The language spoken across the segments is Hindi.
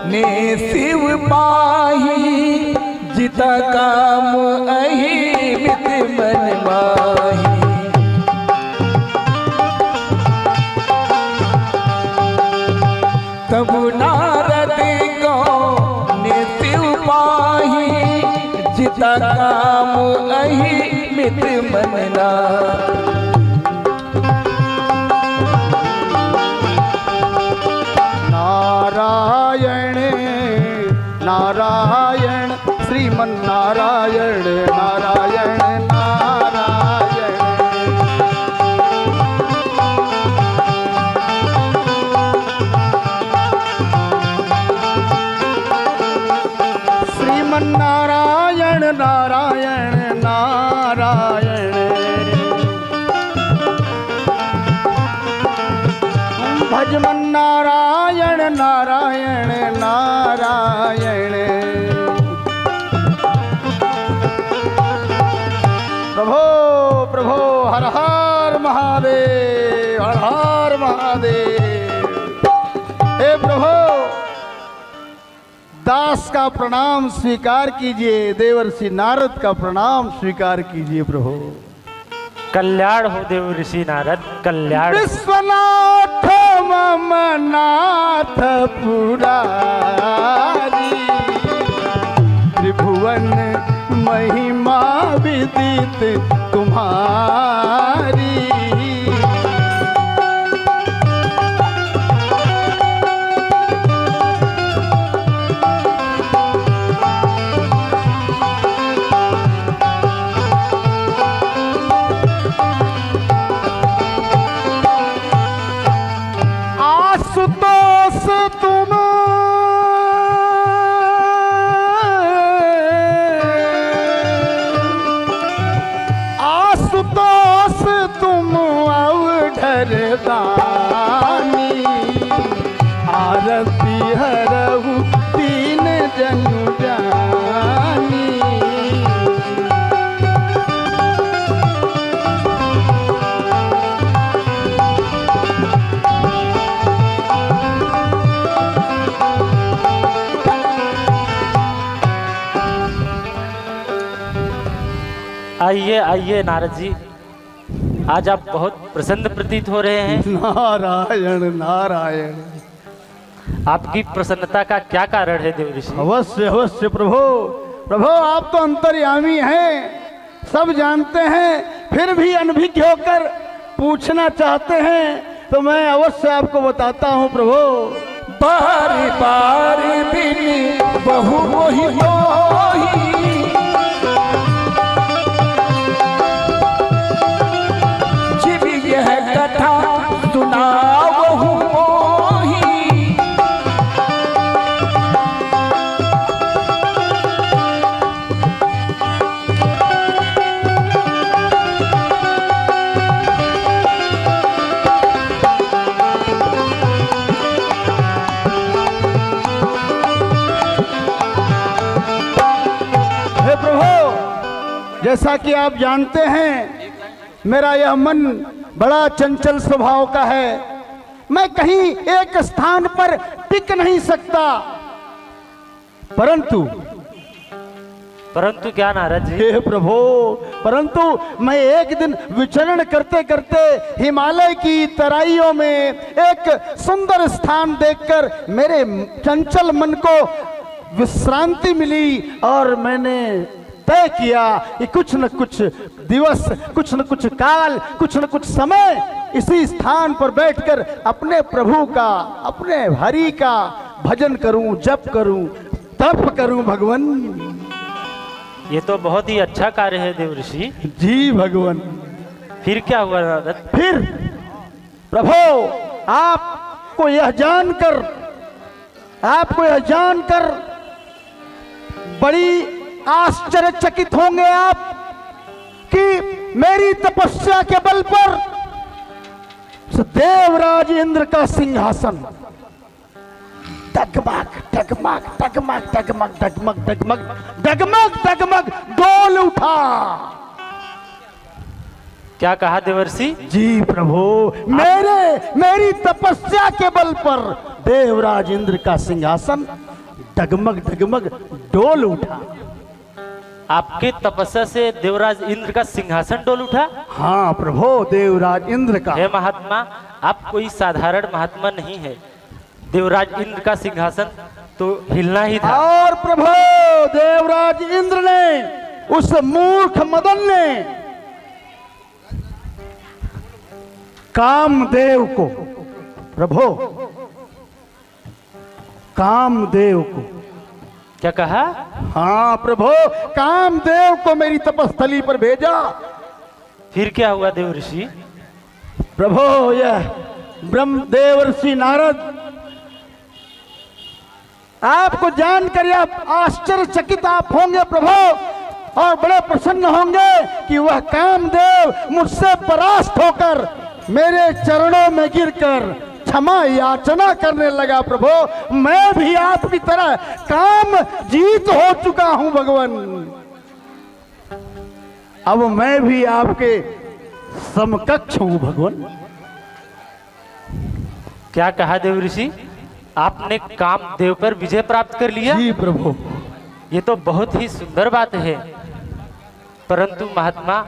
ने शिव पाही, जिता काम अहि मित मन माही। तब नारद को ने शिव पाही, जिता काम अहि मित मना। नारायण नारायण श्रीमन नारायण नारायण नारायण। श्रीमन नारायण नारायण नारायण। भजमन नारायण नारायण नारायण। प्रभो प्रभो हर हर महादेव हर हर महादेव। हे प्रभो दास का प्रणाम स्वीकार कीजिए, देवर्षि नारद का प्रणाम स्वीकार कीजिए। प्रभु कल्याण हो देवर्षि नारद, कल्याण। विश्वनाथ मम नाथ पुरारी, त्रिभुवन महिमा विदित तुम्हारी। आशुतोष तुम आशुतोष तुम अवधर दानी, आरती हरहु दीन जनु जानी। आइए आइए नारद जी, आज आप बहुत प्रसन्न प्रतीत हो रहे हैं। नारायण नारायण। आपकी प्रसन्नता का क्या कारण है देवर्षि? अवश्य अवश्य प्रभु। प्रभु आप तो अंतर्यामी हैं, सब जानते हैं, फिर भी अनभिज्ञ होकर पूछना चाहते हैं तो मैं अवश्य आपको बताता हूँ प्रभु। बारी बारी बिनी बहु मोहि मोही, जीव यह कथा सुनावहु मोही। हे प्रभु जैसा कि आप जानते हैं मेरा यह मन बड़ा चंचल स्वभाव का है, मैं कहीं एक स्थान पर टिक नहीं सकता। परंतु परंतु क्या नारद जी? हे प्रभु परंतु मैं एक दिन विचरण करते करते हिमालय की तराइयों में एक सुंदर स्थान देखकर मेरे चंचल मन को विश्रांति मिली और मैंने तय किया कि कुछ न कुछ दिवस, कुछ न कुछ काल, कुछ न कुछ समय इसी स्थान पर बैठकर अपने प्रभु का, अपने हरि का भजन करूं, जप करूं, तप करूं। भगवान ये तो बहुत ही अच्छा कार्य है देवर्षि। जी भगवान। फिर क्या हुआ नारद? फिर प्रभु आपको यह जानकर बड़ी आश्चर्यचकित होंगे आप कि मेरी तपस्या के बल पर देवराज इंद्र का सिंहासन डगमग डगमग डगमग डगमग डगमग डगमग डगमग डगमग डोल उठा। क्या कहा देवर्षि? जी प्रभु मेरी तपस्या के बल पर देवराज इंद्र का सिंहासन डगमग डगमग डोल उठा। आपके तपस्या से देवराज इंद्र का सिंहासन डोल उठा। हाँ प्रभु, देवराज इंद्र का। हे महात्मा, आप कोई साधारण महात्मा नहीं है। देवराज इंद्र का सिंहासन तो हिलना ही था। और प्रभु, देवराज इंद्र ने, उस मूर्ख मदन ने कामदेव को, प्रभु कामदेव को, क्या कहा? हाँ प्रभु, कामदेव को मेरी तपस्थली पर भेजा। फिर क्या हुआ देव ऋषि? प्रभु, यह ब्रह्मदेव ऋषि नारद, आपको जानकर यह आश्चर्यचकित आप होंगे प्रभु, और बड़े प्रसन्न होंगे कि वह कामदेव मुझसे परास्त होकर मेरे चरणों में गिरकर क्षमा याचना करने लगा। प्रभु, मैं भी आपकी तरह काम जीत हो चुका हूं भगवान। अब मैं भी आपके समकक्ष हूं भगवान। क्या कहा देव ऋषि? आपने कामदेव पर विजय प्राप्त कर लिया? जी प्रभु। ये तो बहुत ही सुंदर बात है, परंतु महात्मा,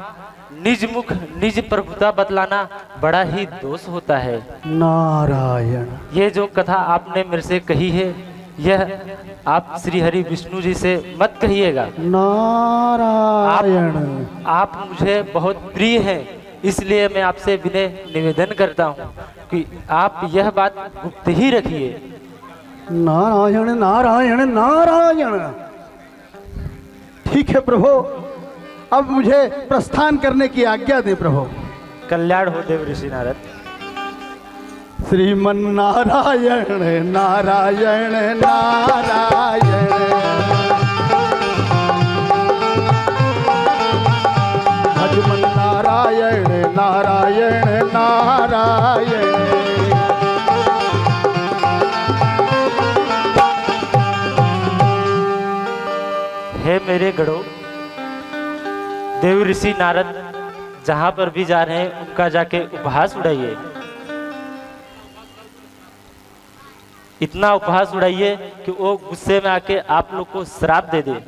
निज मुख निज प्रभुता बतलाना बड़ा ही दोष होता है। नारायण। ये जो कथा आपने मेरे से कही है, यह आप श्री हरि विष्णु जी से मत कहिएगा। नारायण। आप मुझे बहुत प्रिय हैं, इसलिए मैं आपसे विनय निवेदन करता हूँ कि आप यह बात गुप्त ही रखिए। नारायण नारायण नारायण। ठीक है प्रभु, अब मुझे प्रस्थान करने की आज्ञा दे प्रभु। कल्याण हो देव ऋषि नारद। श्रीमन नारायण नारायण नारायण। भजमन नारायण नारायण नारायण। हे मेरे गढ़ो, देव ऋषि नारद जहां पर भी जा रहे हैं उनका जाके उपहास उड़ाइए। इतना उपहास उड़ाइए कि वो गुस्से में आके आप लोग को श्राप दे दे।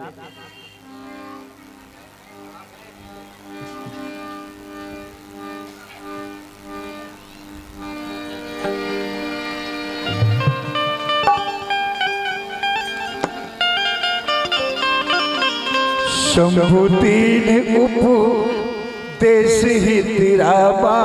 शंभु तीन उपदेश ही तेरा बा